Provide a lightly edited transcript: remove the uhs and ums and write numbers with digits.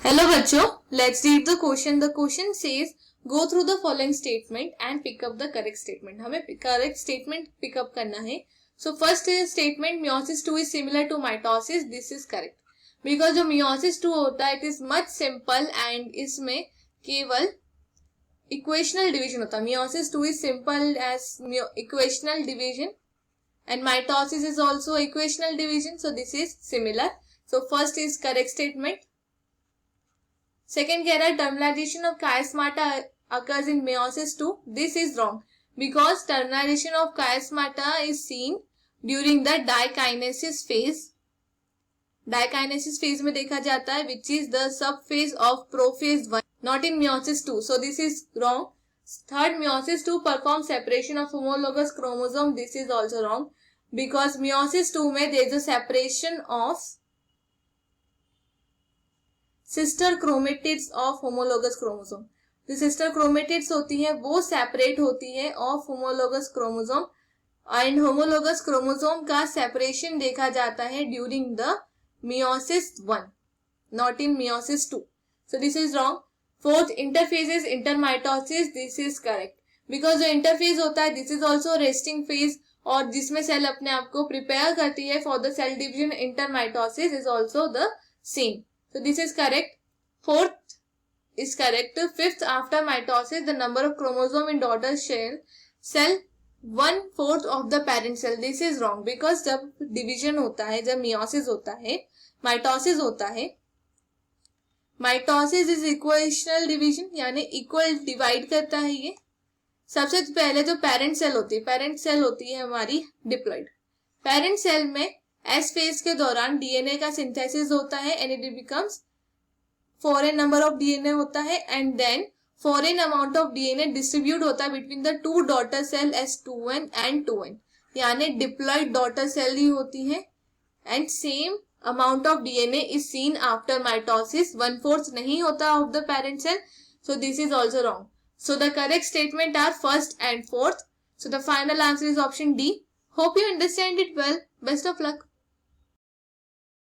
Hello बच्चों, let's read the question. The question says go through the following statement and pick up the correct statement. हमें correct statement pick up करना है. So first statement meiosis 2 is similar to mitosis. This is correct because जो meiosis 2 होता है it is much simple and इसमें केवल equational division होता है. Meiosis 2 is simple as equational division and mitosis is also equational division. So this is similar. So first is correct statement. Second कह रहा है terminalization of chiasmata occurs in meiosis 2. This is wrong because terminalization of chiasmata is seen during the dikinesis phase. Dikinesis phase में देखा जाता है which is the subphase of prophase 1, not in meiosis 2. So this is wrong. Third, meiosis 2 performs separation of homologous chromosome. This is also wrong because meiosis 2 में there is a separation of sister chromatids of homologous chromosome. जो sister chromatids होती है वो separate होती है of homologous chromosome and homologous chromosome का separation देखा जाता है during the meiosis 1, not in meiosis 2. So this is wrong. Fourth, interphases intermitosis. This is correct because जो इंटरफेज होता है this is also resting phase और जिसमें सेल अपने आप को प्रिपेयर करती है for the cell division. इंटरमाइटोसिस is also the same. So this is correct. Fourth is correct. Fifth, after mitosis, the number of chromosome in daughter cell 1/4 of the parent cell. This is wrong because जब division होता है, जब meiosis होता है, mitosis होता है, mitosis is equational division यानी equal divide करता है. ये सबसे पहले जो parent cell होती है हमारी diploid. Parent cell में एस फेज के दौरान डीएनए का सिंथेसिस होता है and it becomes four n number of DNA होता है and then four n amount of DNA distribute होता है between the two daughter cell S2n and 2n यानी डिप्लॉइड डॉटर सेल ही होती है and same amount of DNA is seen after mitosis. 1/4 नहीं होता of the parent cell. So this is also wrong. So the correct statement are first and fourth. So the final answer is option D. Hope you understand it well. Best of luck.